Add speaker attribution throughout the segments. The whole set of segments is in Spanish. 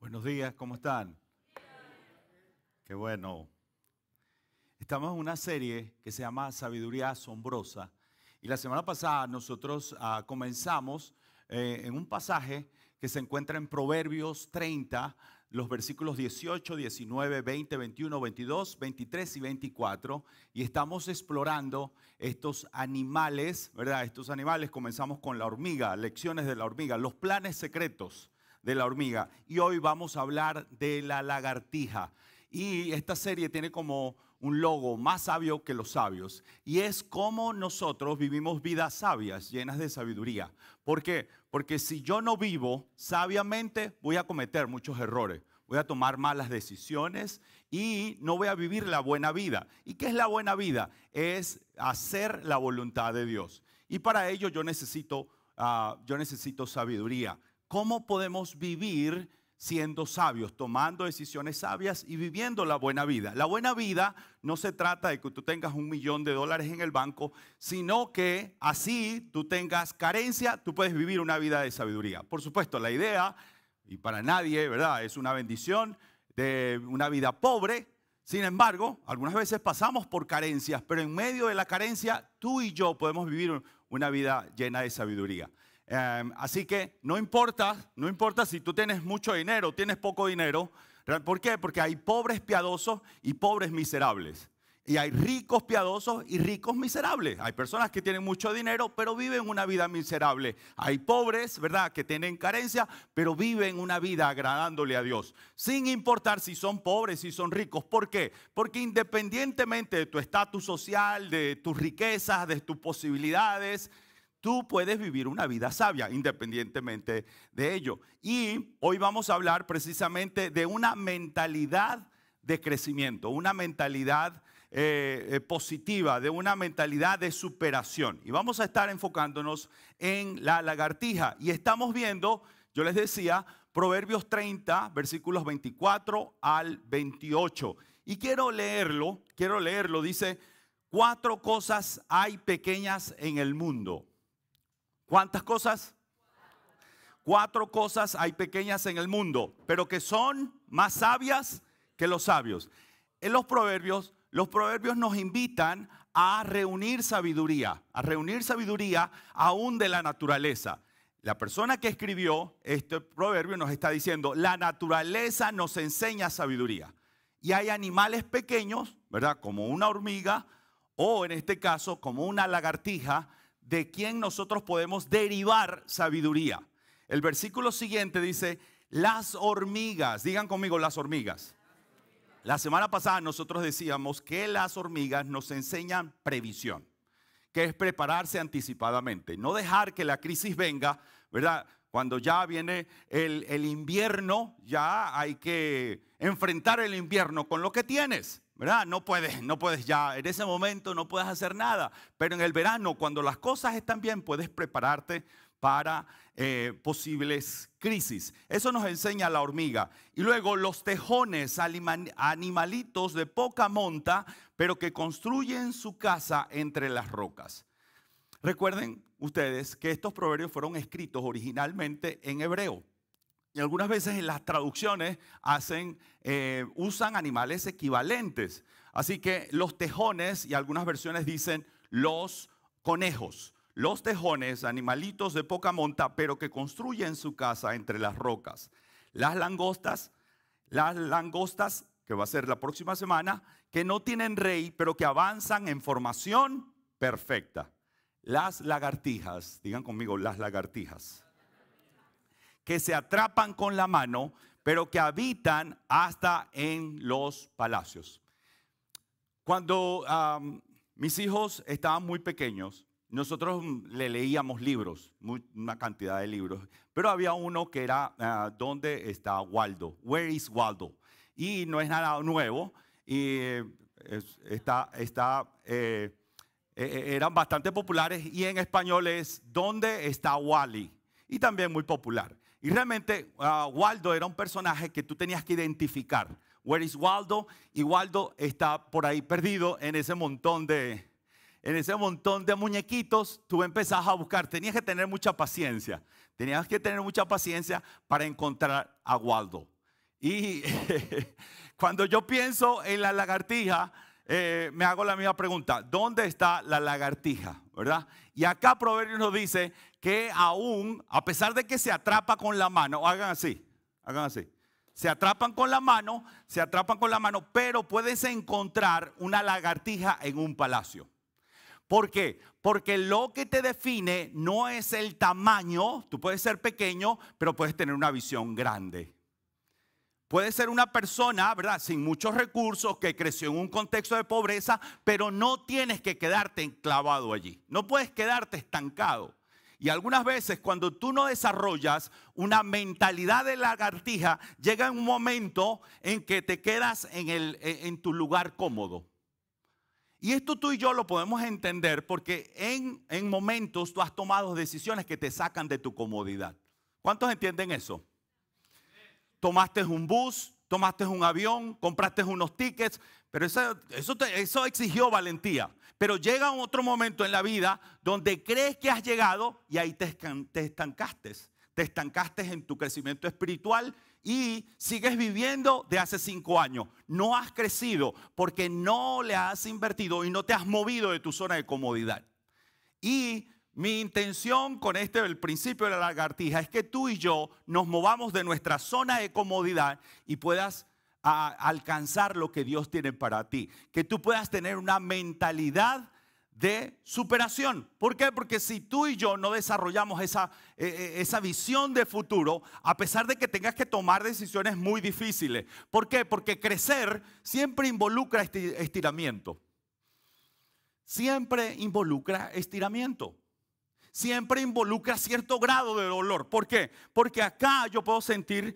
Speaker 1: Buenos días, ¿cómo están? Qué bueno. Estamos en una serie que se llama Sabiduría Asombrosa. Y la semana pasada nosotros comenzamos en un pasaje que se encuentra en Proverbios 30, los versículos 18, 19, 20, 21, 22, 23 y 24. Y estamos explorando estos animales, ¿verdad? Estos animales, comenzamos con la hormiga, lecciones de la hormiga, los planes secretos de la hormiga. Y hoy vamos a hablar de la lagartija. Y esta serie tiene como un logo más sabio que los sabios. Y es cómo nosotros vivimos vidas sabias, llenas de sabiduría. ¿Por qué? Porque si yo no vivo sabiamente, voy a cometer muchos errores. Voy a tomar malas decisiones y no voy a vivir la buena vida. ¿Y qué es la buena vida? Es hacer la voluntad de Dios. Y para ello yo necesito sabiduría. ¿Cómo podemos vivir siendo sabios, tomando decisiones sabias y viviendo la buena vida? La buena vida no se trata de que tú tengas $1.000.000 en el banco, sino que así tú tengas carencia, tú puedes vivir una vida de sabiduría. Por supuesto, la idea, y para nadie, ¿verdad?, es una bendición de una vida pobre. Sin embargo, algunas veces pasamos por carencias, pero en medio de la carencia, tú y yo podemos vivir una vida llena de sabiduría. Así que no importa si tú tienes mucho dinero o tienes poco dinero. ¿Por qué? Porque hay pobres piadosos y pobres miserables. Y hay ricos piadosos y ricos miserables. Hay personas que tienen mucho dinero pero viven una vida miserable. Hay pobres, ¿verdad?, que tienen carencia pero viven una vida agradándole a Dios. Sin importar si son pobres, si son ricos. ¿Por qué? Porque independientemente de tu estatus social, de tus riquezas, de tus posibilidades, tú puedes vivir una vida sabia independientemente de ello. Y hoy vamos a hablar precisamente de una mentalidad de crecimiento, una mentalidad positiva, de una mentalidad de superación. Y vamos a estar enfocándonos en la lagartija. Y estamos viendo, yo les decía, Proverbios 30, versículos 24 al 28. Y quiero leerlo, dice: 4 cosas hay pequeñas en el mundo. ¿Cuántas cosas? 4 cosas hay pequeñas en el mundo, pero que son más sabias que los sabios. En los proverbios nos invitan a reunir sabiduría aún de la naturaleza. La persona que escribió este proverbio nos está diciendo: la naturaleza nos enseña sabiduría. Y hay animales pequeños, ¿verdad?, como una hormiga o en este caso como una lagartija, de quien nosotros podemos derivar sabiduría. El versículo siguiente dice: las hormigas. Digan conmigo, las hormigas. La semana pasada nosotros decíamos que las hormigas nos enseñan previsión, que es prepararse anticipadamente, no dejar que la crisis venga, ¿verdad? Cuando ya viene el invierno, ya hay que enfrentar el invierno con lo que tienes, ¿verdad? No puedes ya, en ese momento no puedes hacer nada. Pero en el verano, cuando las cosas están bien, puedes prepararte para posibles crisis. Eso nos enseña la hormiga. Y luego los tejones, animalitos de poca monta, pero que construyen su casa entre las rocas. Recuerden ustedes que estos proverbios fueron escritos originalmente en hebreo. Y algunas veces en las traducciones usan animales equivalentes. Así que los tejones, y algunas versiones dicen los conejos. Los tejones, animalitos de poca monta, pero que construyen su casa entre las rocas. Las langostas, que va a ser la próxima semana, que no tienen rey, pero que avanzan en formación perfecta. Las lagartijas, digan conmigo, las lagartijas, que se atrapan con la mano, pero que habitan hasta en los palacios. Cuando mis hijos estaban muy pequeños, nosotros le leíamos libros, una cantidad de libros, pero había uno que era ¿dónde está Waldo? Where is Waldo? Y no es nada nuevo, y eran bastante populares, y en español es ¿dónde está Wally? Y también muy popular. Y realmente Waldo era un personaje que tú tenías que identificar. Where is Waldo? Y Waldo está por ahí perdido en ese montón de muñequitos. Tú empezás a buscar. Tenías que tener mucha paciencia para encontrar a Waldo. Y cuando yo pienso en la lagartija, me hago la misma pregunta. ¿Dónde está la lagartija? ¿Verdad? Y acá Proverbios nos dice que aún, a pesar de que se atrapa con la mano, hagan así. Se atrapan con la mano, pero puedes encontrar una lagartija en un palacio. ¿Por qué? Porque lo que te define no es el tamaño. Tú puedes ser pequeño, pero puedes tener una visión grande. Puedes ser una persona, ¿verdad?, sin muchos recursos, que creció en un contexto de pobreza, pero no tienes que quedarte enclavado allí. No puedes quedarte estancado. Y algunas veces cuando tú no desarrollas una mentalidad de lagartija, llega un momento en que te quedas en tu lugar cómodo. Y esto tú y yo lo podemos entender porque en momentos tú has tomado decisiones que te sacan de tu comodidad. ¿Cuántos entienden eso? Tomaste un bus, tomaste un avión, compraste unos tickets, pero eso exigió valentía. Pero llega otro momento en la vida donde crees que has llegado y ahí te estancaste. Te estancaste en tu crecimiento espiritual y sigues viviendo de hace 5 años. No has crecido porque no le has invertido y no te has movido de tu zona de comodidad. Y mi intención con el principio de la lagartija es que tú y yo nos movamos de nuestra zona de comodidad y puedas alcanzar lo que Dios tiene para ti. Que tú puedas tener una mentalidad de superación. ¿Por qué? Porque si tú y yo no desarrollamos esa visión de futuro, a pesar de que tengas que tomar decisiones muy difíciles. ¿Por qué? Porque crecer siempre involucra estiramiento. Siempre involucra estiramiento. Siempre involucra cierto grado de dolor. ¿Por qué? Porque acá yo puedo sentirme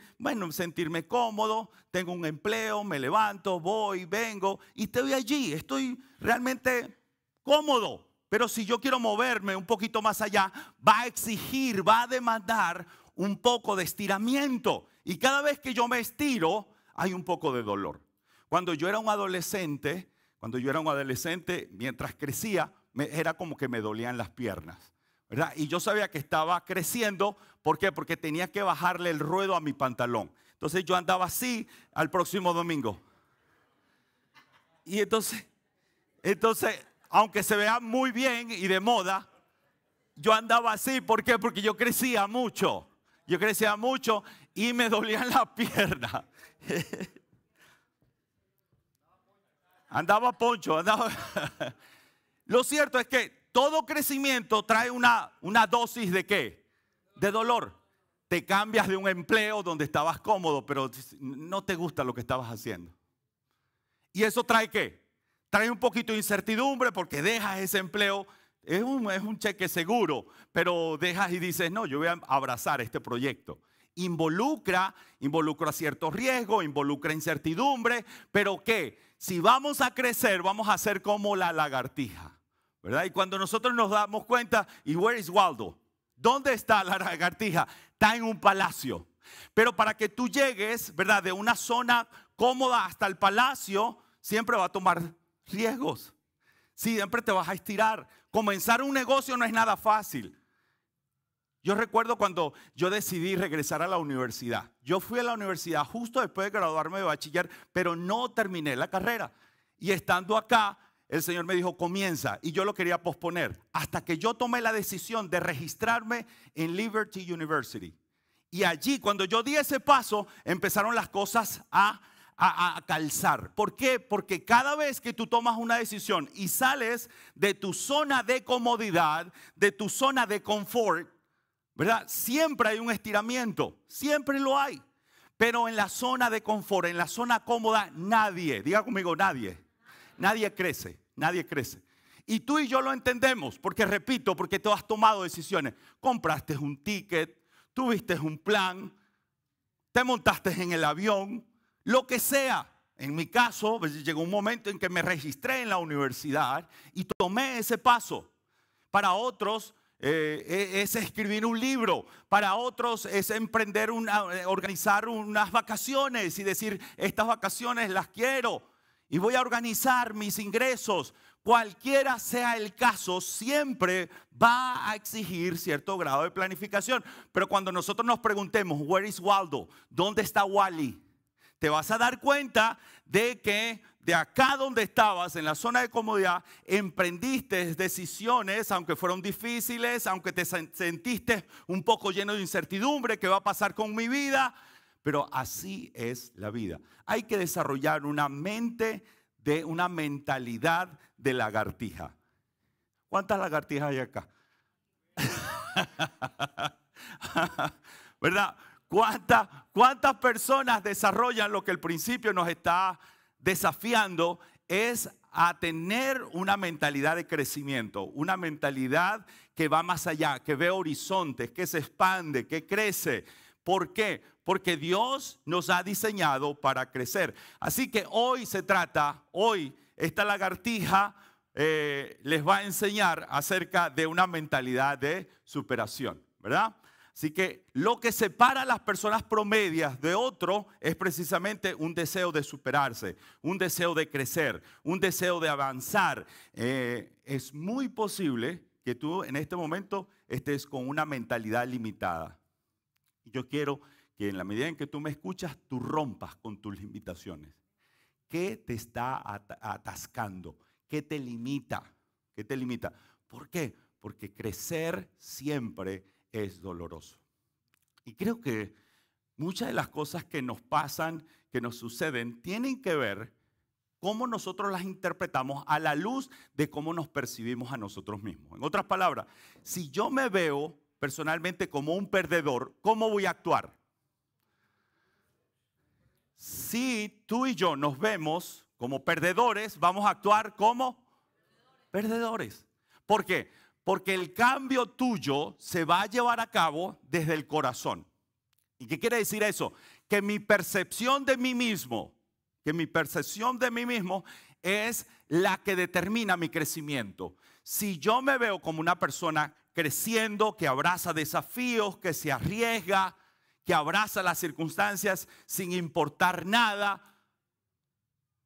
Speaker 1: cómodo, tengo un empleo, me levanto, voy, vengo y estoy allí, estoy realmente cómodo. Pero si yo quiero moverme un poquito más allá, va a demandar un poco de estiramiento. Y cada vez que yo me estiro, hay un poco de dolor. Cuando yo era un adolescente, mientras crecía, era como que me dolían las piernas, ¿verdad? Y yo sabía que estaba creciendo. ¿Por qué? Porque tenía que bajarle el ruedo a mi pantalón. Entonces yo andaba así al próximo domingo. Y entonces, aunque se vea muy bien y de moda, yo andaba así. ¿Por qué? Porque yo crecía mucho. Y me dolían las piernas. Andaba poncho. Lo cierto es que todo crecimiento trae una dosis ¿de qué? De dolor. Te cambias de un empleo donde estabas cómodo, pero no te gusta lo que estabas haciendo. ¿Y eso trae qué? Trae un poquito de incertidumbre porque dejas ese empleo. Es un cheque seguro, pero dejas y dices, no, yo voy a abrazar este proyecto. Involucra ciertos riesgos, involucra incertidumbre, pero ¿qué? Si vamos a crecer, vamos a ser como la lagartija, ¿verdad? Y cuando nosotros nos damos cuenta, ¿y where is Waldo? ¿Dónde está la lagartija? Está en un palacio. Pero para que tú llegues, ¿verdad?, de una zona cómoda hasta el palacio, siempre va a tomar riesgos. Siempre te vas a estirar. Comenzar un negocio no es nada fácil. Yo recuerdo cuando yo decidí regresar a la universidad. Yo fui a la universidad justo después de graduarme de bachiller, pero no terminé la carrera. Y estando acá, el Señor me dijo, comienza. Y yo lo quería posponer hasta que yo tomé la decisión de registrarme en Liberty University. Y allí, cuando yo di ese paso, empezaron las cosas a calzar. ¿Por qué? Porque cada vez que tú tomas una decisión y sales de tu zona de comodidad, de tu zona de confort, ¿verdad? Siempre hay un estiramiento, siempre lo hay. Pero en la zona de confort, en la zona cómoda, diga conmigo, nadie crece. Y tú y yo lo entendemos, porque repito, porque tú has tomado decisiones. Compraste un ticket, tuviste un plan, te montaste en el avión, lo que sea. En mi caso, pues, llegó un momento en que me registré en la universidad y tomé ese paso. Para otros es escribir un libro. Para otros es organizar unas vacaciones y decir, estas vacaciones las quiero y voy a organizar mis ingresos. Cualquiera sea el caso, siempre va a exigir cierto grado de planificación. Pero cuando nosotros nos preguntemos, where is Waldo? ¿Dónde está Wally? te vas a dar cuenta de que de acá donde estabas, en la zona de comodidad, emprendiste decisiones, aunque fueron difíciles, aunque te sentiste un poco lleno de incertidumbre, ¿qué va a pasar con mi vida? Pero así es la vida. Hay que desarrollar una mentalidad de lagartija. ¿Cuántas lagartijas hay acá? ¿Verdad? ¿Cuántas personas desarrollan lo que el principio nos está desafiando? Es a tener una mentalidad de crecimiento, una mentalidad que va más allá, que ve horizontes, que se expande, que crece. ¿Por qué? Porque Dios nos ha diseñado para crecer. Así que hoy esta lagartija les va a enseñar acerca de una mentalidad de superación, ¿verdad? Así que lo que separa a las personas promedias de otro es precisamente un deseo de superarse, un deseo de crecer, un deseo de avanzar. Es muy posible que tú en este momento estés con una mentalidad limitada. Yo quiero que en la medida en que tú me escuchas, tú rompas con tus limitaciones. ¿Qué te está atascando? ¿Qué te limita? ¿Qué te limita? ¿Por qué? Porque crecer siempre es doloroso. Y creo que muchas de las cosas que nos pasan, que nos suceden, tienen que ver cómo nosotros las interpretamos a la luz de cómo nos percibimos a nosotros mismos. En otras palabras, si yo me veo personalmente como un perdedor, ¿cómo voy a actuar? Si tú y yo nos vemos como perdedores, vamos a actuar como perdedores. ¿Por qué? Porque el cambio tuyo se va a llevar a cabo desde el corazón. ¿Y qué quiere decir eso? Que mi percepción de mí mismo, es la que determina mi crecimiento. Si yo me veo como una persona creciendo, que abraza desafíos, que se arriesga, que abraza las circunstancias sin importar nada,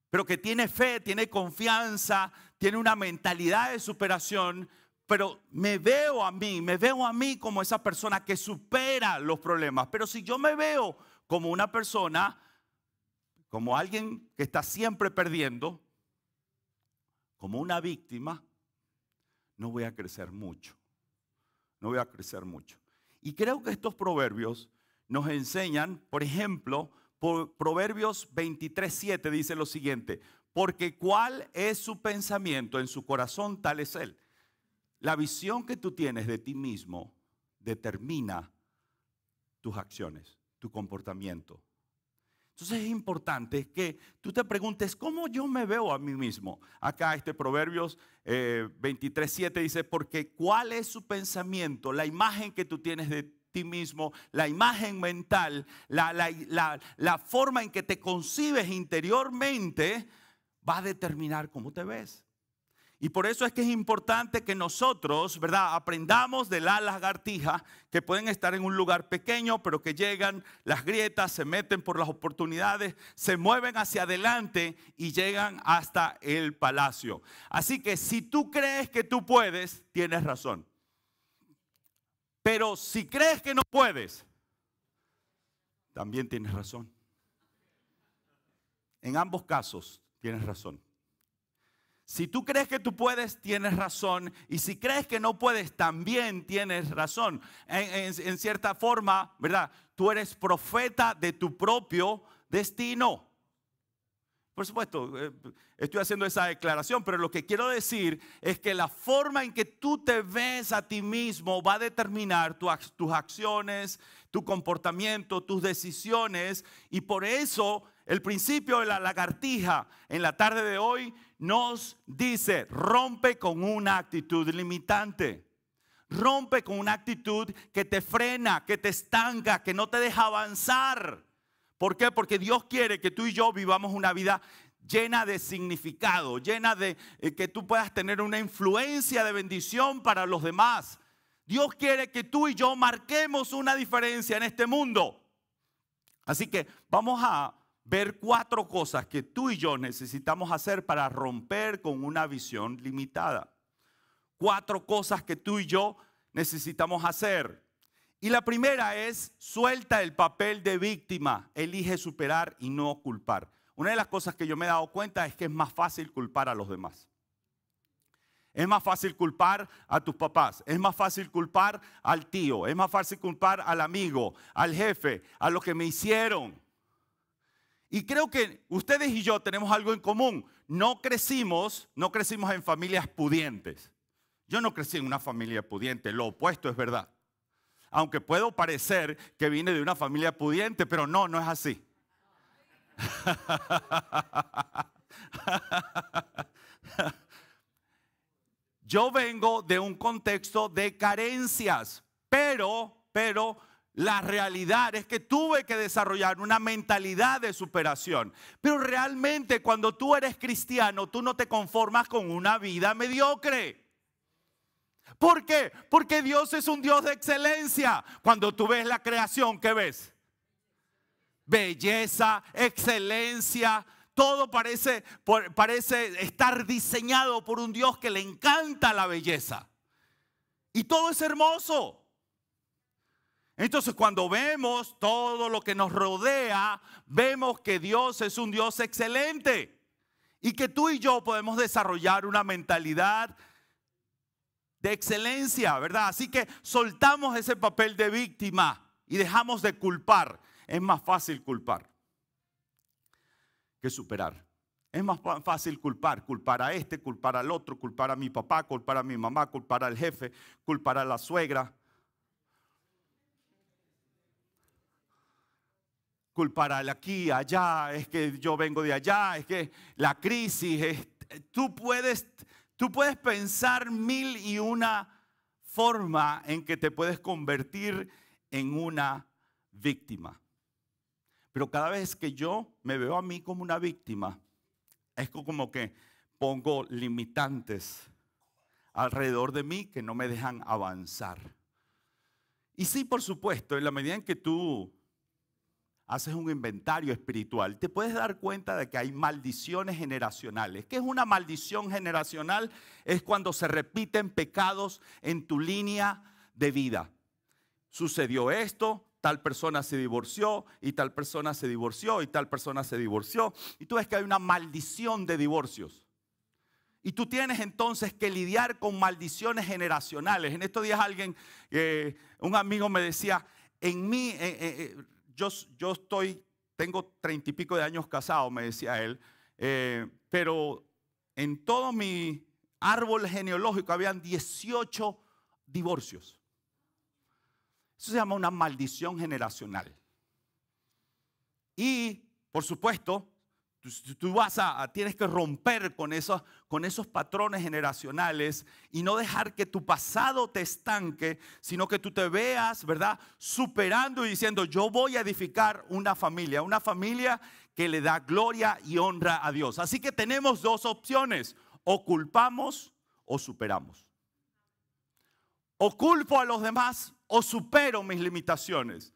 Speaker 1: pero que tiene fe, tiene confianza, tiene una mentalidad de superación, pero me veo a mí como esa persona que supera los problemas. Pero si yo me veo como una persona, como alguien que está siempre perdiendo, como una víctima, no voy a crecer mucho. No voy a crecer mucho. Y creo que estos proverbios nos enseñan, por ejemplo, Proverbios 23:7 dice lo siguiente: porque cuál es su pensamiento en su corazón, tal es él. La visión que tú tienes de ti mismo determina tus acciones, tu comportamiento. Entonces es importante que tú te preguntes, ¿cómo yo me veo a mí mismo? Acá Proverbios 23:7 dice, porque cuál es su pensamiento, la imagen que tú tienes de ti mismo, la imagen mental, la forma en que te concibes interiormente, va a determinar cómo te ves. Y por eso es que es importante que nosotros, ¿verdad?, aprendamos de la lagartija, que pueden estar en un lugar pequeño, pero que llegan las grietas, se meten por las oportunidades, se mueven hacia adelante y llegan hasta el palacio. Así que si tú crees que tú puedes, tienes razón. Pero si crees que no puedes, también tienes razón. En ambos casos tienes razón. Si tú crees que tú puedes, tienes razón. Y si crees que no puedes, también tienes razón. En cierta forma, ¿verdad? Tú eres profeta de tu propio destino. Por supuesto, estoy haciendo esa declaración, pero lo que quiero decir es que la forma en que tú te ves a ti mismo va a determinar tus acciones, tu comportamiento, tus decisiones. Y por eso el principio de la lagartija en la tarde de hoy nos dice: rompe con una actitud limitante. Rompe con una actitud que te frena, que te estanca, que no te deja avanzar. ¿Por qué? Porque Dios quiere que tú y yo vivamos una vida llena de significado, llena de que tú puedas tener una influencia de bendición para los demás. Dios quiere que tú y yo marquemos una diferencia en este mundo. Así que vamos a ver 4 cosas que tú y yo necesitamos hacer para romper con una visión limitada. 4 cosas que tú y yo necesitamos hacer. Y la primera es: suelta el papel de víctima, elige superar y no culpar. Una de las cosas que yo me he dado cuenta es que es más fácil culpar a los demás. Es más fácil culpar a tus papás, es más fácil culpar al tío, es más fácil culpar al amigo, al jefe, a los que me hicieron. Y creo que ustedes y yo tenemos algo en común. No crecimos en familias pudientes. Yo no crecí en una familia pudiente, lo opuesto es verdad. Aunque puedo parecer que vine de una familia pudiente, pero no es así. Yo vengo de un contexto de carencias, pero la realidad es que tuve que desarrollar una mentalidad de superación. Pero realmente cuando tú eres cristiano, tú no te conformas con una vida mediocre. ¿Por qué? Porque Dios es un Dios de excelencia. Cuando tú ves la creación, ¿qué ves? Belleza, excelencia. Todo parece estar diseñado por un Dios que le encanta la belleza. Y todo es hermoso. Entonces, cuando vemos todo lo que nos rodea, vemos que Dios es un Dios excelente. Y que tú y yo podemos desarrollar una mentalidad de excelencia, ¿verdad? Así que soltamos ese papel de víctima y dejamos de culpar. Es más fácil culpar que superar. Es más fácil culpar a este, culpar al otro, culpar a mi papá, culpar a mi mamá, culpar al jefe, culpar a la suegra, culpar al aquí, allá, es que yo vengo de allá, es que la crisis, tú puedes pensar mil y una forma en que te puedes convertir en una víctima. Pero cada vez que yo me veo a mí como una víctima, es como que pongo limitantes alrededor de mí que no me dejan avanzar. Y sí, por supuesto, en la medida en que tú haces un inventario espiritual, te puedes dar cuenta de que hay maldiciones generacionales. ¿Qué es una maldición generacional? Es cuando se repiten pecados en tu línea de vida. Sucedió esto, tal persona se divorció y tal persona se divorció y tal persona se divorció. Y tú ves que hay una maldición de divorcios. Y tú tienes entonces que lidiar con maldiciones generacionales. En estos días un amigo me decía, tengo 30 y pico de años casado, me decía él, pero en todo mi árbol genealógico habían 18 divorcios. Eso se llama una maldición generacional. Y, por supuesto, tú tienes que romper con esos patrones generacionales y no dejar que tu pasado te estanque, sino que tú te veas, ¿verdad?, superando y diciendo, yo voy a edificar una familia que le da gloria y honra a Dios. Así que tenemos dos opciones: o culpamos o superamos. O culpo a los demás o supero mis limitaciones.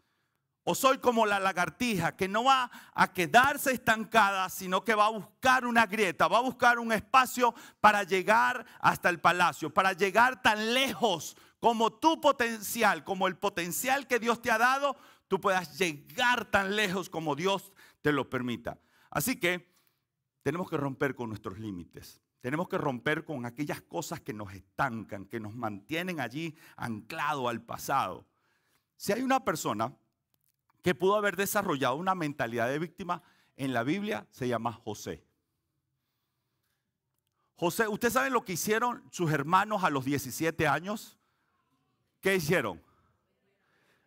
Speaker 1: O soy como la lagartija que no va a quedarse estancada, sino que va a buscar una grieta, va a buscar un espacio para llegar hasta el palacio, para llegar tan lejos como tu potencial, como el potencial que Dios te ha dado, tú puedas llegar tan lejos como Dios te lo permita. Así que tenemos que romper con nuestros límites. Tenemos que romper con aquellas cosas que nos estancan, que nos mantienen allí anclado al pasado. Si hay una persona que pudo haber desarrollado una mentalidad de víctima en la Biblia, se llama José. José, ¿usted sabe lo que hicieron sus hermanos a los 17 años? ¿Qué hicieron?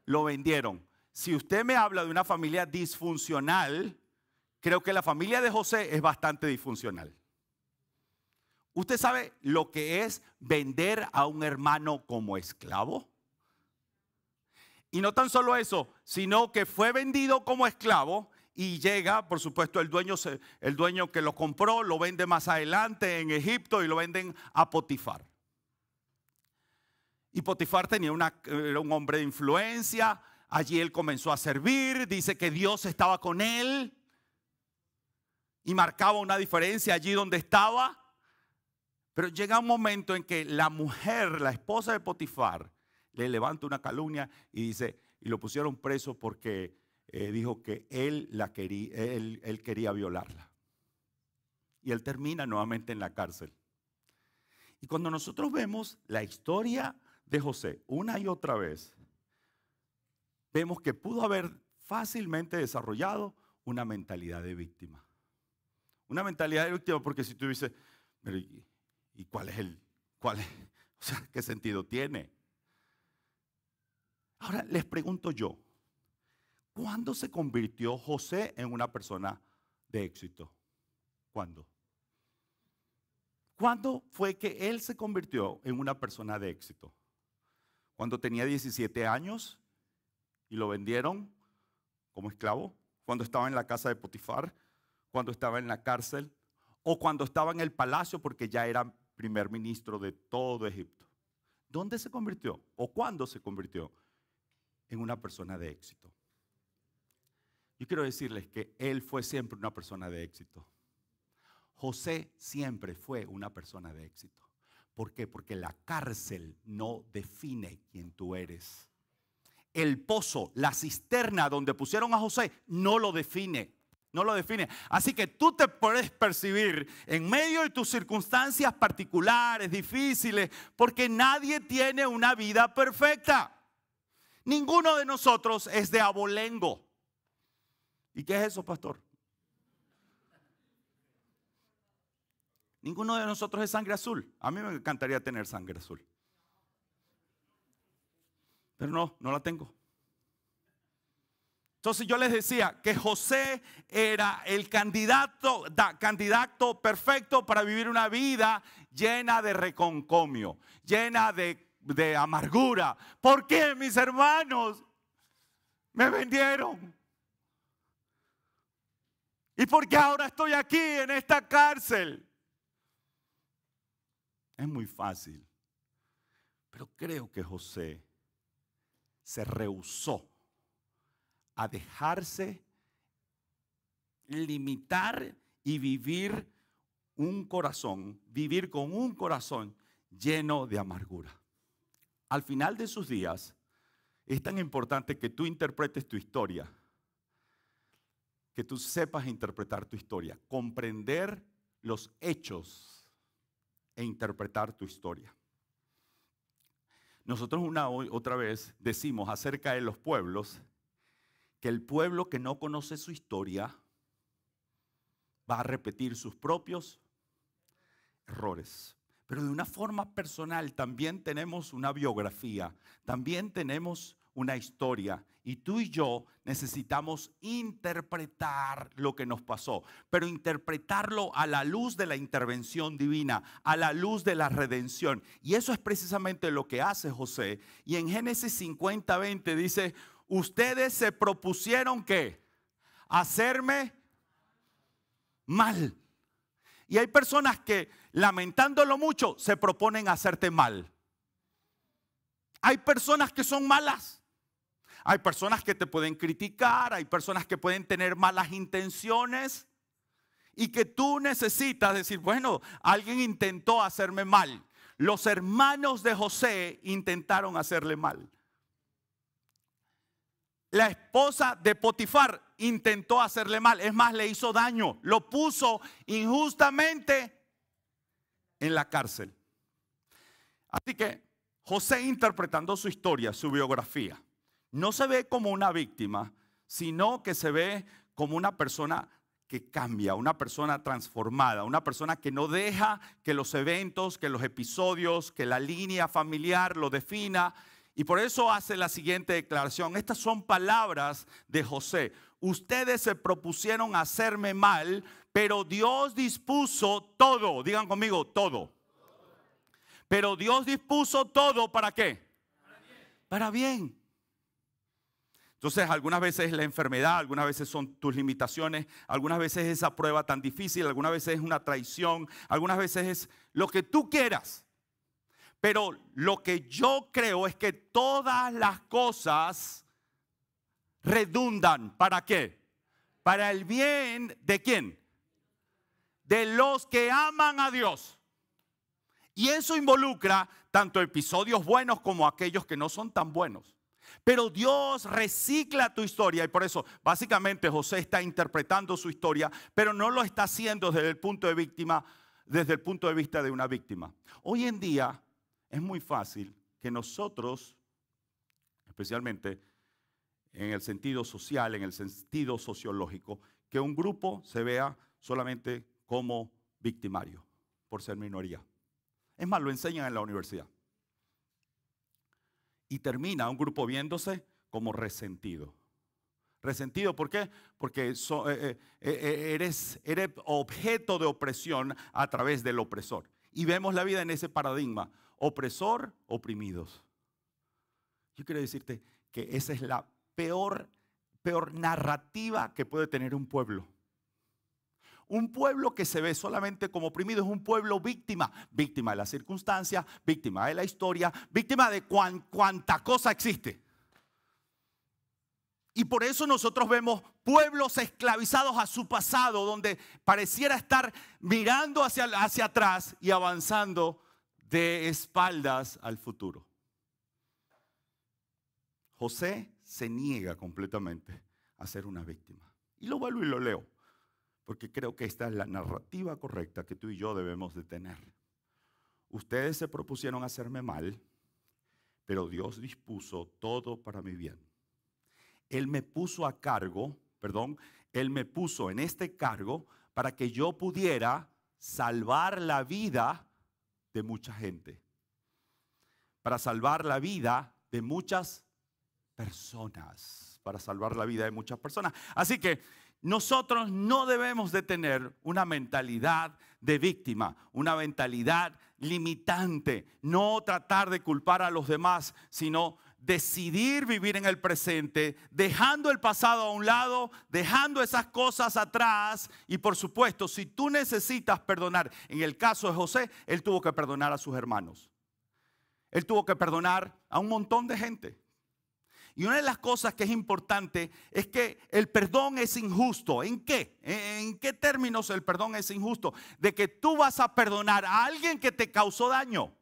Speaker 1: Lo vendieron. Si usted me habla de una familia disfuncional, creo que la familia de José es bastante disfuncional. ¿Usted sabe lo que es vender a un hermano como esclavo? Y no tan solo eso, sino que fue vendido como esclavo y llega, por supuesto, el dueño que lo compró, lo vende más adelante en Egipto y lo venden a Potifar. Y Potifar era un hombre de influencia, allí él comenzó a servir, dice que Dios estaba con él y marcaba una diferencia allí donde estaba. Pero llega un momento en que la mujer, la esposa de Potifar, le levanta una calumnia y dice, y lo pusieron preso porque dijo que él quería violarla. Y él termina nuevamente en la cárcel. Y cuando nosotros vemos la historia de José una y otra vez, vemos que pudo haber fácilmente desarrollado una mentalidad de víctima. Una mentalidad de víctima porque si tú dices, pero ¿y cuál es o sea, qué sentido tiene? Ahora les pregunto yo, ¿cuándo se convirtió José en una persona de éxito? ¿Cuándo? ¿Cuándo fue que él se convirtió en una persona de éxito? ¿Cuando tenía 17 años y lo vendieron como esclavo? ¿Cuando estaba en la casa de Potifar? ¿Cuando estaba en la cárcel? ¿O cuando estaba en el palacio porque ya era primer ministro de todo Egipto? ¿Dónde se convirtió? ¿O cuándo se convirtió en una persona de éxito? Yo quiero decirles que él fue siempre una persona de éxito. José siempre fue una persona de éxito. ¿Por qué? Porque la cárcel no define quién tú eres. El pozo, la cisterna donde pusieron a José, no lo define. No lo define. Así que tú te puedes percibir en medio de tus circunstancias particulares, difíciles, porque nadie tiene una vida perfecta. Ninguno de nosotros es de abolengo. ¿Y qué es eso, pastor? Ninguno de nosotros es sangre azul. A mí me encantaría tener sangre azul. Pero no la tengo. Entonces yo les decía que José era el candidato perfecto para vivir una vida llena de reconcomio, llena de amargura. ¿Por qué, mis hermanos? Me vendieron. ¿Y por qué ahora estoy aquí en esta cárcel? Es muy fácil, pero creo que José se rehusó a dejarse limitar y vivir con un corazón lleno de amargura. Al final de sus días, es tan importante que tú interpretes tu historia, que tú sepas interpretar tu historia, comprender los hechos e interpretar tu historia. Nosotros otra vez decimos acerca de los pueblos que el pueblo que no conoce su historia va a repetir sus propios errores. Pero de una forma personal también tenemos una biografía, también tenemos una historia. Y tú y yo necesitamos interpretar lo que nos pasó, pero interpretarlo a la luz de la intervención divina, a la luz de la redención. Y eso es precisamente lo que hace José. Y en Génesis 50:20 dice, ustedes se propusieron ¿qué? Hacerme mal. Y hay personas que, lamentándolo mucho, se proponen hacerte mal. Hay personas que son malas. Hay personas que te pueden criticar, hay personas que pueden tener malas intenciones y que tú necesitas decir, bueno, alguien intentó hacerme mal. Los hermanos de José intentaron hacerle mal. La esposa de Potifar intentó hacerle mal, es más, le hizo daño, lo puso injustamente en la cárcel. Así que José, interpretando su historia, su biografía, no se ve como una víctima, sino que se ve como una persona que cambia, una persona transformada, una persona que no deja que los eventos, que los episodios, que la línea familiar lo defina. Y por eso hace la siguiente declaración. Estas son palabras de José. Ustedes se propusieron hacerme mal, pero Dios dispuso todo. Digan conmigo, todo. Pero Dios dispuso todo, ¿para qué? Para bien. Entonces, algunas veces es la enfermedad, algunas veces son tus limitaciones, algunas veces es esa prueba tan difícil, algunas veces es una traición, algunas veces es lo que tú quieras. Pero lo que yo creo es que todas las cosas redundan. ¿Para qué? Para el bien ¿de quién? De los que aman a Dios. Y eso involucra tanto episodios buenos como aquellos que no son tan buenos. Pero Dios recicla tu historia y por eso básicamente José está interpretando su historia, pero no lo está haciendo desde el punto de víctima, desde el punto de vista de una víctima. Hoy en día es muy fácil que nosotros, especialmente en el sentido social, en el sentido sociológico, que un grupo se vea solamente como victimario por ser minoría. Es más, lo enseñan en la universidad. Y termina un grupo viéndose como resentido. Resentido, ¿por qué? Porque eres objeto de opresión a través del opresor. Y vemos la vida en ese paradigma. Opresor, oprimidos. Yo quiero decirte que esa es la peor narrativa que puede tener un pueblo. Un pueblo que se ve solamente como oprimido es un pueblo víctima. Víctima de las circunstancias, víctima de la historia, víctima de cuánta cosa existe. Y por eso nosotros vemos pueblos esclavizados a su pasado, donde pareciera estar mirando hacia atrás y avanzando de espaldas al futuro. José se niega completamente a ser una víctima. Y lo vuelvo y lo leo, porque creo que esta es la narrativa correcta que tú y yo debemos de tener. Ustedes se propusieron hacerme mal, pero Dios dispuso todo para mi bien. Él me puso Él me puso en este cargo para que yo pudiera salvar la vida de mucha gente. Para salvar la vida de muchas personas. Para salvar la vida de muchas personas. Así que nosotros no debemos de tener una mentalidad de víctima, una mentalidad limitante. No tratar de culpar a los demás, sino decidir vivir en el presente, dejando el pasado a un lado, dejando esas cosas atrás. Y por supuesto, si tú necesitas perdonar, en el caso de José, él tuvo que perdonar a sus hermanos. Él tuvo que perdonar a un montón de gente. Y una de las cosas que es importante es que el perdón es injusto. ¿En qué? ¿En qué términos el perdón es injusto? De que tú vas a perdonar a alguien que te causó daño.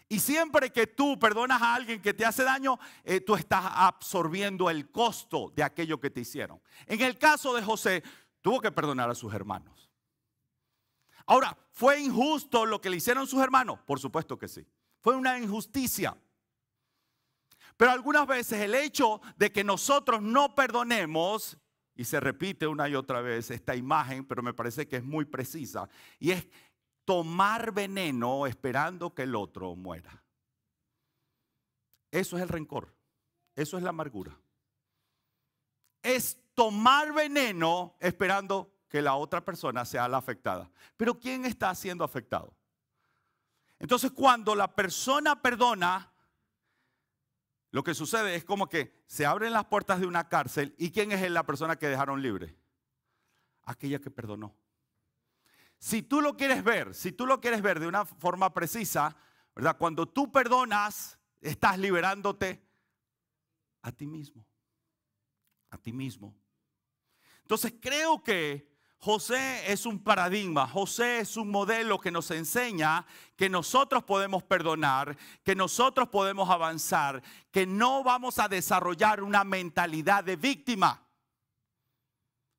Speaker 1: Y siempre que tú perdonas a alguien que te hace daño, tú estás absorbiendo el costo de aquello que te hicieron. En el caso de José, tuvo que perdonar a sus hermanos. Ahora, ¿fue injusto lo que le hicieron sus hermanos? Por supuesto que sí. Fue una injusticia. Pero algunas veces el hecho de que nosotros no perdonemos, y se repite una y otra vez esta imagen, pero me parece que es muy precisa, y es tomar veneno esperando que el otro muera. Eso es el rencor, eso es la amargura. Es tomar veneno esperando que la otra persona sea la afectada. Pero ¿quién está siendo afectado? Entonces, cuando la persona perdona, lo que sucede es como que se abren las puertas de una cárcel. ¿Y quién es la persona que dejaron libre? Aquella que perdonó. Si tú lo quieres ver de una forma precisa, ¿verdad? Cuando tú perdonas, estás liberándote a ti mismo. A ti mismo. Entonces creo que José es un paradigma, José es un modelo que nos enseña que nosotros podemos perdonar, que nosotros podemos avanzar, que no vamos a desarrollar una mentalidad de víctima,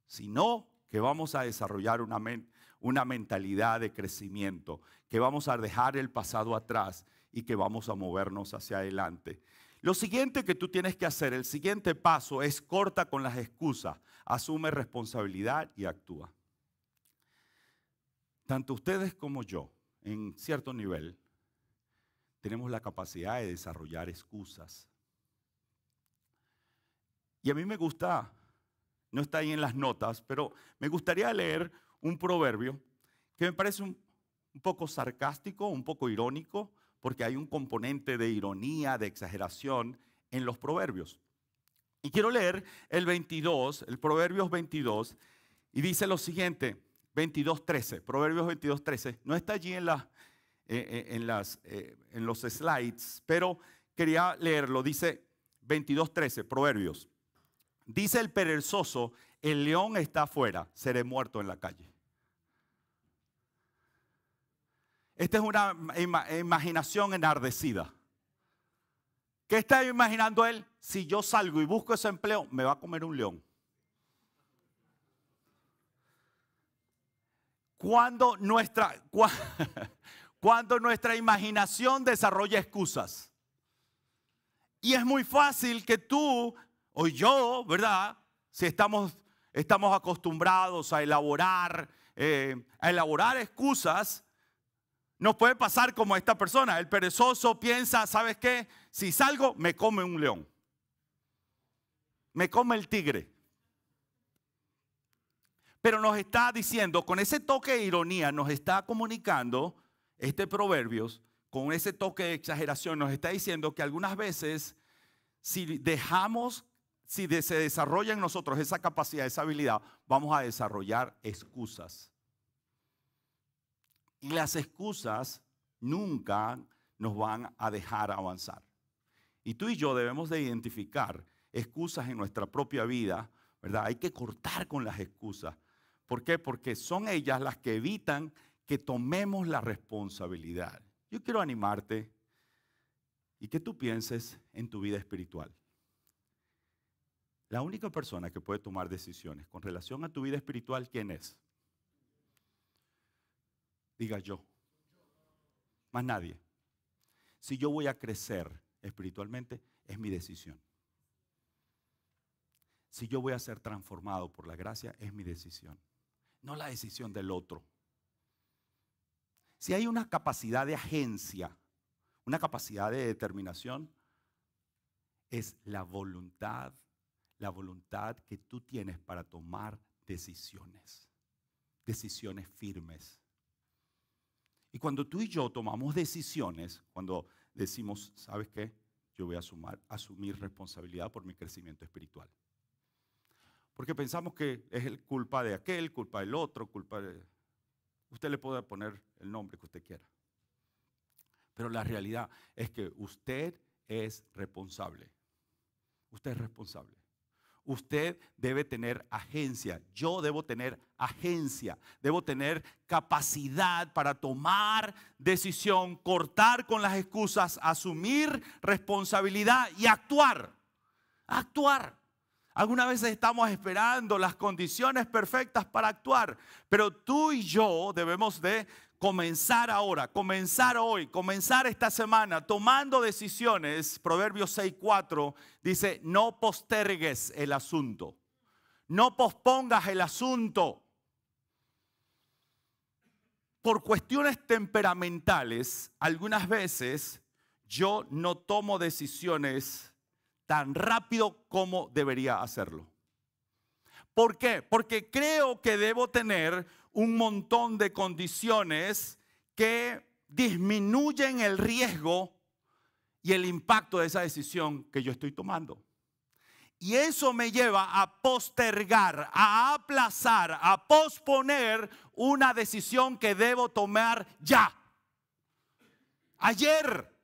Speaker 1: sino que vamos a desarrollar una mentalidad de crecimiento, que vamos a dejar el pasado atrás y que vamos a movernos hacia adelante. Lo siguiente que tú tienes que hacer, el siguiente paso es corta con las excusas, asume responsabilidad y actúa. Tanto ustedes como yo, en cierto nivel, tenemos la capacidad de desarrollar excusas. Y a mí me gusta, no está ahí en las notas, pero me gustaría leer un proverbio que me parece un poco sarcástico, un poco irónico, porque hay un componente de ironía, de exageración en los proverbios. Y quiero leer el Proverbios 22, y dice lo siguiente, 22:13, Proverbios 22:13. No está allí en los slides, pero quería leerlo. Dice 22:13, Proverbios. Dice el perezoso, el león está afuera, seré muerto en la calle. Esta es una imaginación enardecida. ¿Qué está imaginando él? Si yo salgo y busco ese empleo, me va a comer un león. Cuando nuestra imaginación desarrolla excusas. Y es muy fácil que tú o yo, ¿verdad? Si estamos acostumbrados a elaborar excusas, nos puede pasar como a esta persona. El perezoso piensa, ¿sabes qué? Si salgo, me come un león. Me come el tigre. Pero nos está diciendo, con ese toque de ironía, nos está comunicando este Proverbios, con ese toque de exageración, nos está diciendo que algunas veces, si se desarrolla en nosotros esa capacidad, esa habilidad, vamos a desarrollar excusas. Y las excusas nunca nos van a dejar avanzar. Y tú y yo debemos de identificar excusas en nuestra propia vida, ¿verdad? Hay que cortar con las excusas. ¿Por qué? Porque son ellas las que evitan que tomemos la responsabilidad. Yo quiero animarte y que tú pienses en tu vida espiritual. La única persona que puede tomar decisiones con relación a tu vida espiritual, ¿quién es? Diga yo. Más nadie. Si yo voy a crecer espiritualmente, es mi decisión. Si yo voy a ser transformado por la gracia, es mi decisión. No la decisión del otro. Si hay una capacidad de agencia, una capacidad de determinación, es la voluntad que tú tienes para tomar decisiones firmes. Y cuando tú y yo tomamos decisiones, cuando decimos, ¿sabes qué? Yo voy a asumir responsabilidad por mi crecimiento espiritual. Porque pensamos que es culpa de aquel, culpa del otro, Usted le puede poner el nombre que usted quiera. Pero la realidad es que usted es responsable. Usted es responsable. Usted debe tener agencia. Yo debo tener agencia. Debo tener capacidad para tomar decisión, cortar con las excusas, asumir responsabilidad y actuar. Actuar. Algunas veces estamos esperando las condiciones perfectas para actuar, pero tú y yo debemos de comenzar ahora, comenzar hoy, comenzar esta semana tomando decisiones. Proverbios 6:4 dice, no postergues el asunto, no pospongas el asunto. Por cuestiones temperamentales, algunas veces yo no tomo decisiones tan rápido como debería hacerlo. ¿Por qué? Porque creo que debo tener un montón de condiciones que disminuyen el riesgo y el impacto de esa decisión que yo estoy tomando. Y eso me lleva a postergar, a aplazar, a posponer una decisión que debo tomar ya. Ayer.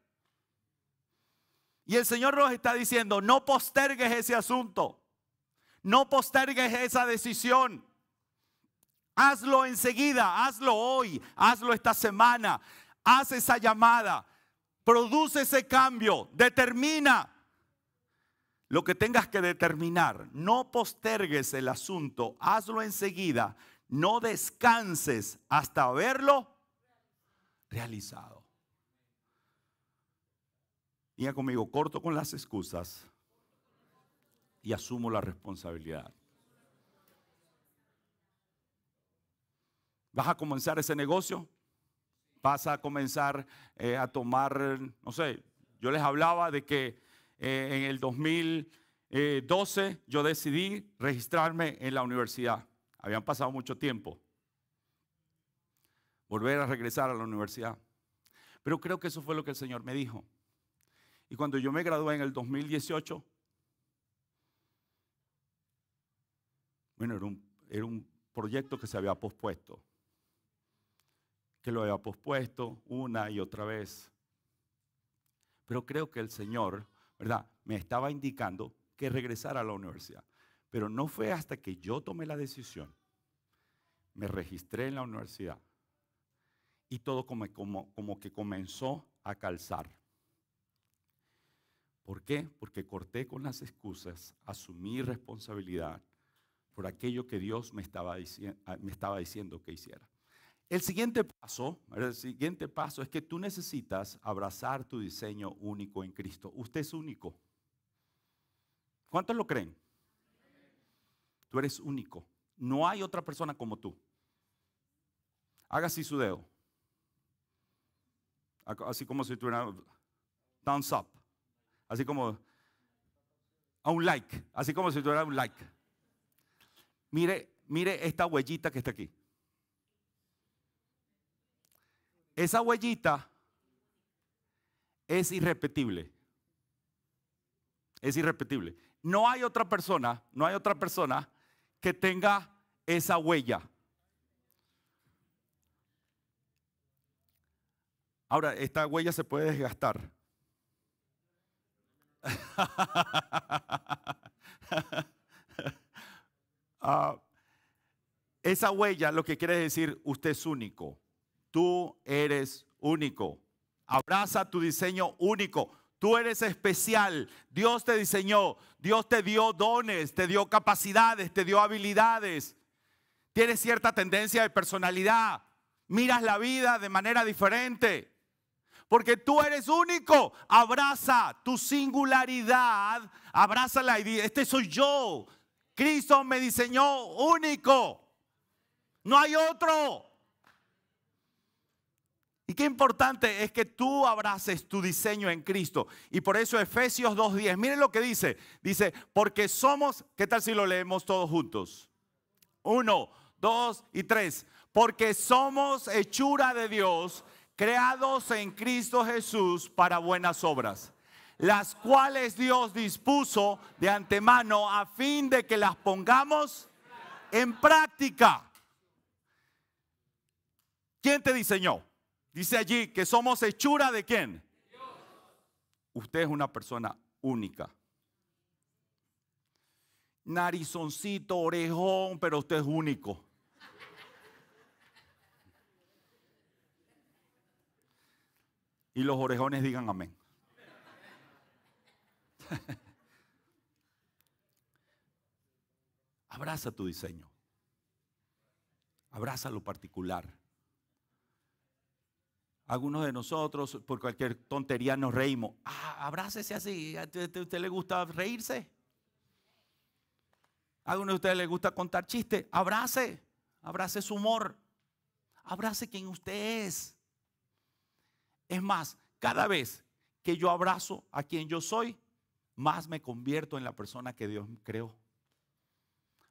Speaker 1: Y el Señor nos está diciendo, no postergues ese asunto. No postergues esa decisión. Hazlo enseguida, hazlo hoy, hazlo esta semana. Haz esa llamada, produce ese cambio, determina lo que tengas que determinar. No postergues el asunto, hazlo enseguida. No descanses hasta verlo realizado. Diga conmigo, corto con las excusas y asumo la responsabilidad. ¿Vas a comenzar ese negocio? ¿Vas a comenzar a tomar, no sé, yo les hablaba de que en el 2012 yo decidí registrarme en la universidad. Habían pasado mucho tiempo. Volver a regresar a la universidad. Pero creo que eso fue lo que el Señor me dijo. Y cuando yo me gradué en el 2018, bueno, era un proyecto que se había pospuesto. Que lo había pospuesto una y otra vez. Pero creo que el Señor, ¿verdad?, me estaba indicando que regresara a la universidad. Pero no fue hasta que yo tomé la decisión, me registré en la universidad Y todo como que comenzó a calzar. ¿Por qué? Porque corté con las excusas, asumí responsabilidad por aquello que Dios me estaba diciendo que hiciera. El siguiente paso es que tú necesitas abrazar tu diseño único en Cristo. Usted es único. ¿Cuántos lo creen? Tú eres único. No hay otra persona como tú. Haga así su dedo. Así como si tuviera thumbs up. Así como a un like. Así como si tuviera un like. Mire esta huellita que está aquí. Esa huellita es irrepetible. Es irrepetible. No hay otra persona que tenga esa huella. Ahora, esta huella se puede desgastar. Esa huella lo que quiere decir, usted es único. Tú eres único. Abraza tu diseño único. Tú eres especial. Dios te diseñó. Dios te dio dones, te dio capacidades, te dio habilidades. Tienes cierta tendencia de personalidad. Miras la vida de manera diferente. Porque tú eres único. Abraza tu singularidad. Abrázala y di, este soy yo. Cristo me diseñó único. No hay otro. Y qué importante es que tú abraces tu diseño en Cristo. Y por eso Efesios 2:10, miren lo que dice. Dice, porque somos, ¿qué tal si lo leemos todos juntos? 1, 2 y 3. Porque somos hechura de Dios, creados en Cristo Jesús para buenas obras, las cuales Dios dispuso de antemano a fin de que las pongamos en práctica. ¿Quién te diseñó? Dice allí que somos hechura de ¿quién? Dios. Usted es una persona única. Narizoncito, orejón, pero usted es único. Y los orejones digan amén. Abraza tu diseño. Abraza lo particular. Algunos de nosotros por cualquier tontería nos reímos. Abrácese así. ¿A usted le gusta reírse? ¿A alguno de ustedes le gusta contar chistes? Abrace su humor. Abrace quien usted es. Es más, cada vez que yo abrazo a quien yo soy, más me convierto en la persona que Dios creó.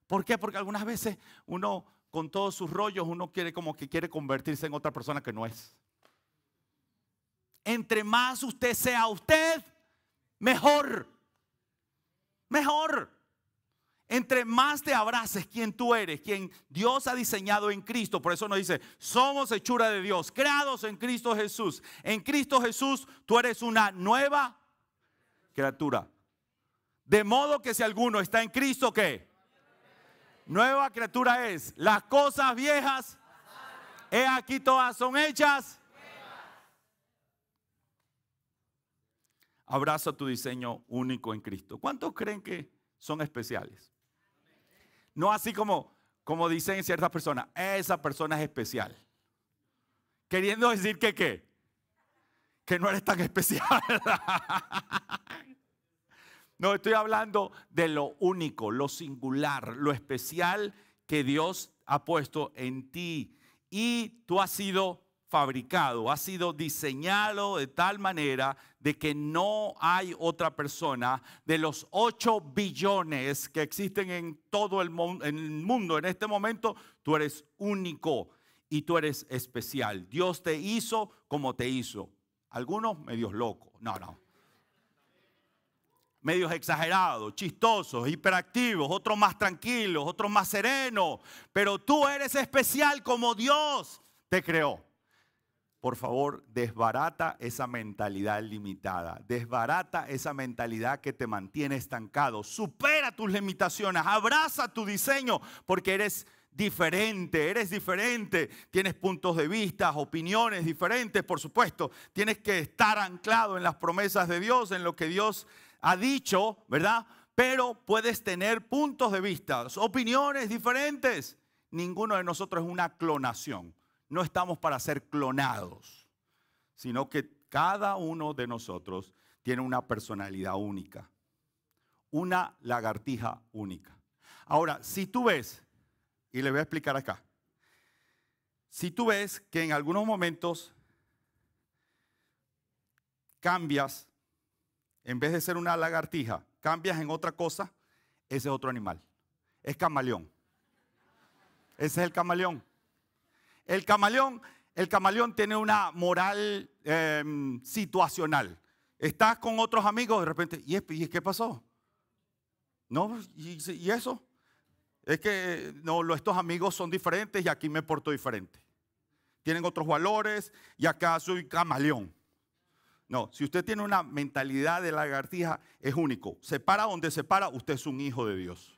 Speaker 1: ¿Por qué? Porque algunas veces uno, con todos sus rollos, uno quiere convertirse en otra persona que no es. Entre más usted sea usted, mejor. Mejor. Entre más te abraces quien tú eres, quien Dios ha diseñado en Cristo. Por eso nos dice, somos hechura de Dios, creados en Cristo Jesús. En Cristo Jesús tú eres una nueva criatura. De modo que si alguno está en Cristo, ¿qué? Nueva criatura es. Las cosas viejas, he aquí todas son hechas. Abraza tu diseño único en Cristo. ¿Cuántos creen que son especiales? No así como dicen ciertas personas, esa persona es especial. Queriendo decir que ¿qué? Que no eres tan especial. No, estoy hablando de lo único, lo singular, lo especial que Dios ha puesto en ti. Y tú has sido fabricado, ha sido diseñado de tal manera de que no hay otra persona de los 8 billones que existen en todo el mundo en este momento. Tú eres único y tú eres especial. Dios te hizo como te hizo. Algunos medios locos, no. Medios exagerados, chistosos, hiperactivos, otros más tranquilos, otros más serenos. Pero tú eres especial como Dios te creó. Por favor, desbarata esa mentalidad limitada. Desbarata esa mentalidad que te mantiene estancado. Supera tus limitaciones. Abraza tu diseño porque eres diferente, eres diferente, tienes puntos de vista, opiniones diferentes, por supuesto. Tienes que estar anclado en las promesas de Dios, en lo que Dios ha dicho, ¿verdad? Pero puedes tener puntos de vista, opiniones diferentes. Ninguno de nosotros es una clonación. No estamos para ser clonados, sino que cada uno de nosotros tiene una personalidad única, una lagartija única. Ahora, si tú ves, y le voy a explicar acá, si tú ves que en algunos momentos cambias, en vez de ser una lagartija, cambias en otra cosa, ese es otro animal. Es camaleón. Ese es el camaleón. El camaleón tiene una moral situacional. Estás con otros amigos, de repente, ¿y qué pasó? No, ¿y eso? Es que no, estos amigos son diferentes y aquí me porto diferente. Tienen otros valores y acá soy camaleón. No, si usted tiene una mentalidad de lagartija, es único. Se para donde se para, usted es un hijo de Dios.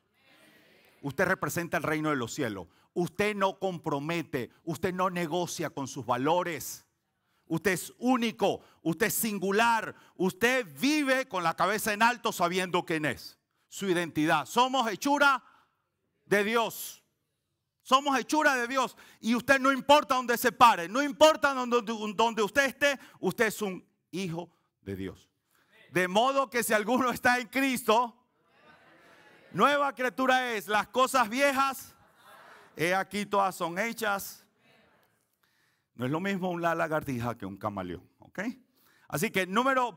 Speaker 1: Usted representa el reino de los cielos. Usted no compromete, usted no negocia con sus valores. Usted es único, usted es singular. Usted vive con la cabeza en alto sabiendo quién es. Su identidad. Somos hechura de Dios. Somos hechura de Dios. Y usted no importa dónde se pare, no importa donde usted esté, usted es un hijo de Dios. De modo que si alguno está en Cristo, nueva criatura es. Las cosas viejas, he aquí todas son hechas. No es lo mismo una lagartija que un camaleón, ¿ok? Así que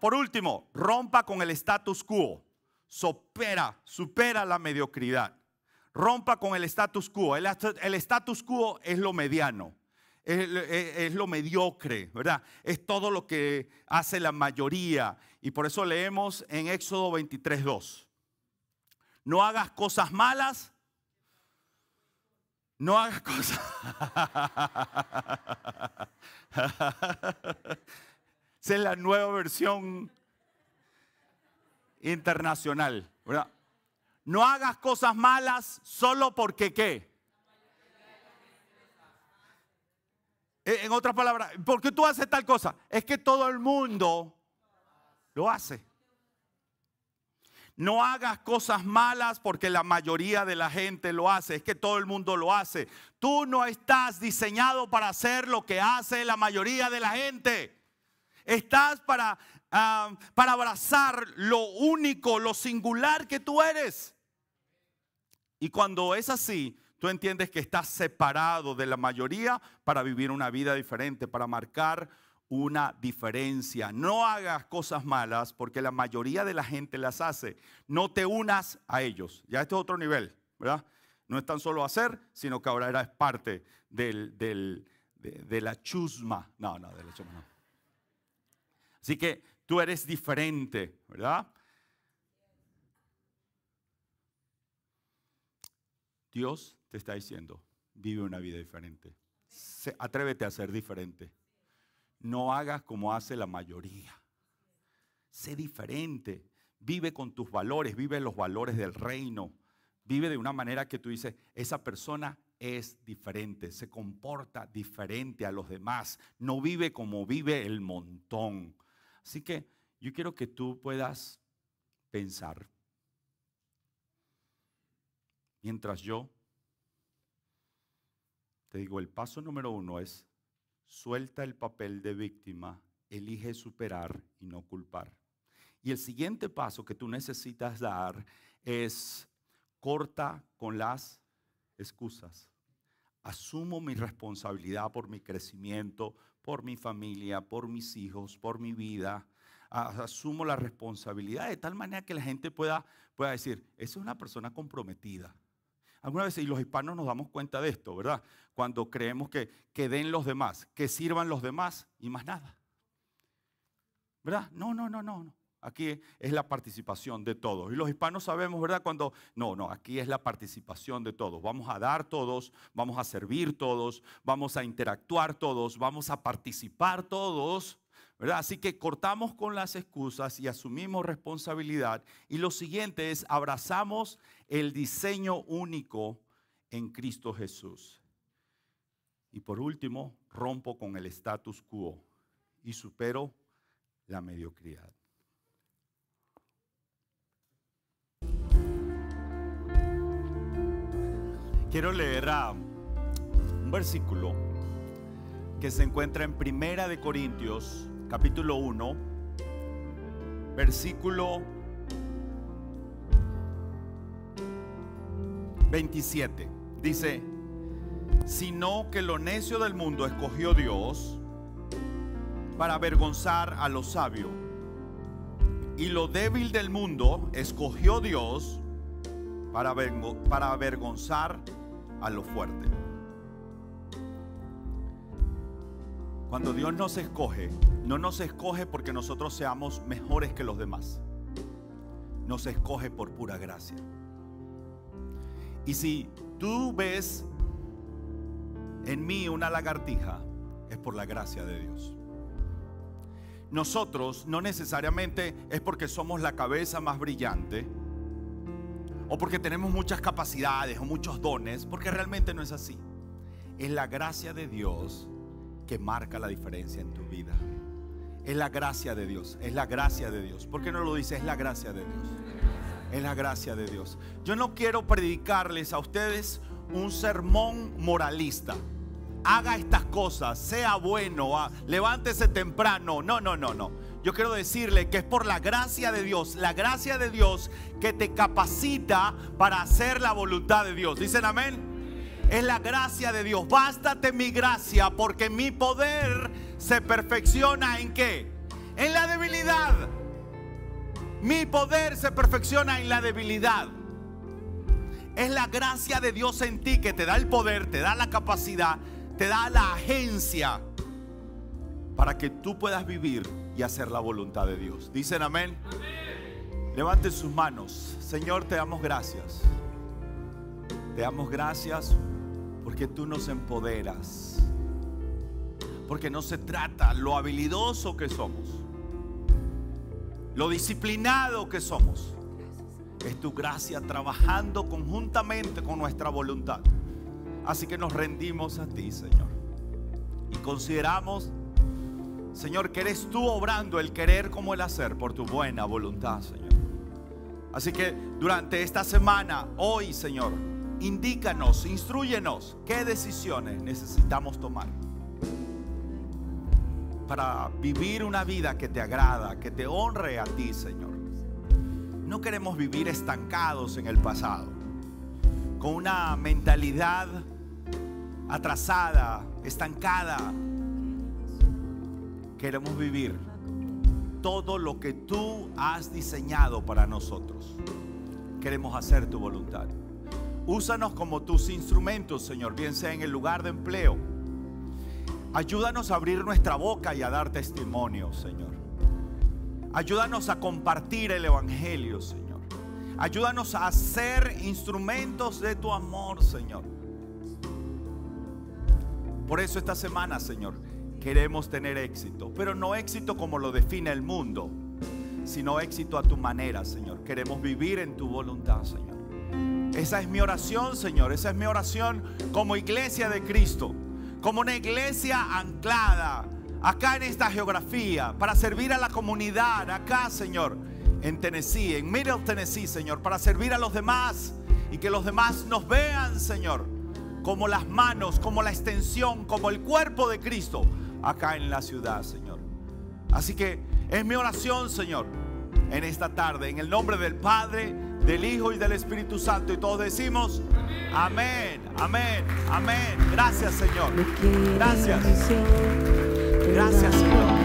Speaker 1: por último, rompa con el status quo. Supera la mediocridad. Rompa con el status quo. El status quo es lo mediano. Es lo mediocre, ¿verdad? Es todo lo que hace la mayoría. Y por eso leemos en Éxodo 23:2. No hagas cosas malas. No hagas cosas. Esa es la nueva versión internacional, ¿verdad? No hagas cosas malas solo porque ¿qué? En otras palabras, ¿por qué tú haces tal cosa? Es que todo el mundo lo hace. No hagas cosas malas porque la mayoría de la gente lo hace. Es que todo el mundo lo hace. Tú no estás diseñado para hacer lo que hace la mayoría de la gente. Estás para abrazar lo único, lo singular que tú eres. Y cuando es así, tú entiendes que estás separado de la mayoría para vivir una vida diferente, para marcar una diferencia. No hagas cosas malas porque la mayoría de la gente las hace. No te unas a ellos. Ya este es otro nivel, ¿verdad? No es tan solo hacer, sino que ahora eres parte de la chusma. No, de la chusma no. Así que tú eres diferente, ¿verdad? Dios te está diciendo, vive una vida diferente. Atrévete a ser diferente. No hagas como hace la mayoría. Sé diferente. Vive con tus valores, vive los valores del reino. Vive de una manera que tú dices, esa persona es diferente, se comporta diferente a los demás. No vive como vive el montón. Así que yo quiero que tú puedas pensar. Mientras yo te digo, el paso número 1 es suelta el papel de víctima, elige superar y no culpar. Y el siguiente paso que tú necesitas dar es corta con las excusas. Asumo mi responsabilidad por mi crecimiento, por mi familia, por mis hijos, por mi vida. Asumo la responsabilidad de tal manera que la gente pueda decir, esa es una persona comprometida. Algunas veces, y los hispanos nos damos cuenta de esto, ¿verdad? Cuando creemos que den los demás, que sirvan los demás y más nada. ¿Verdad? No. Aquí es la participación de todos. Y los hispanos sabemos, ¿verdad? Cuando, aquí es la participación de todos. Vamos a dar todos, vamos a servir todos, vamos a interactuar todos, vamos a participar todos, ¿verdad? Así que cortamos con las excusas y asumimos responsabilidad. Y lo siguiente es abrazamos el diseño único en Cristo Jesús. Y por último, rompo con el status quo y supero la mediocridad. Quiero leer un versículo que se encuentra en Primera de Corintios, capítulo 1, versículo 27. Dice: sino que lo necio del mundo escogió Dios para avergonzar a los sabios, y lo débil del mundo escogió Dios para avergonzar a lo fuerte. Cuando Dios nos escoge, no nos escoge porque nosotros seamos mejores que los demás. Nos escoge por pura gracia. Y si tú ves en mí una lagartija, es por la gracia de Dios. Nosotros no necesariamente es porque somos la cabeza más brillante o porque tenemos muchas capacidades o muchos dones, porque realmente no es así. Es la gracia de Dios que marca la diferencia en tu vida. Es la gracia de Dios, es la gracia de Dios. ¿Por qué no lo dice? Es la gracia de Dios. Es la gracia de Dios. Yo no quiero predicarles a ustedes un sermón moralista. Haga estas cosas, sea bueno, levántese temprano. No. Yo quiero decirle que es por la gracia de Dios que te capacita para hacer la voluntad de Dios. ¿Dicen amén? Es la gracia de Dios. Bástate mi gracia, porque mi poder se perfecciona ¿en qué? En la debilidad. Mi poder se perfecciona en la debilidad. Es la gracia de Dios en ti que te da el poder, te da la capacidad, te da la agencia para que tú puedas vivir y hacer la voluntad de Dios. ¿Dicen amén? Amén. Levanten sus manos. Señor, te damos gracias. Te damos gracias porque tú nos empoderas. Porque no se trata lo habilidoso que somos, lo disciplinado que somos. Es tu gracia trabajando conjuntamente con nuestra voluntad. Así que nos rendimos a ti, Señor, y consideramos, Señor, que eres tú obrando el querer como el hacer por tu buena voluntad, Señor. Así que durante esta semana, hoy, Señor, indícanos, instrúyenos qué decisiones necesitamos tomar para vivir una vida que te agrada, que te honre a ti, Señor. No queremos vivir estancados en el pasado, con una mentalidad atrasada, estancada. Queremos vivir todo lo que tú has diseñado para nosotros. Queremos hacer tu voluntad. Úsanos como tus instrumentos, Señor, bien sea en el lugar de empleo. Ayúdanos a abrir nuestra boca y a dar testimonio, Señor. Ayúdanos a compartir el evangelio, Señor. Ayúdanos a ser instrumentos de tu amor, Señor. Por eso esta semana, Señor, queremos tener éxito, pero no éxito como lo define el mundo, sino éxito a tu manera, Señor. Queremos vivir en tu voluntad, Señor. Esa es mi oración, Señor. Esa es mi oración como iglesia de Cristo, como una iglesia anclada acá en esta geografía, para servir a la comunidad acá, Señor, en Tennessee, en Middle Tennessee, Señor, para servir a los demás y que los demás nos vean, Señor, como las manos, como la extensión, como el cuerpo de Cristo acá en la ciudad, Señor. Así que es mi oración, Señor, en esta tarde, en el nombre del Padre, del Hijo y del Espíritu Santo, y todos decimos amén, amén, amén. Gracias, Señor. Gracias. Gracias, Señor.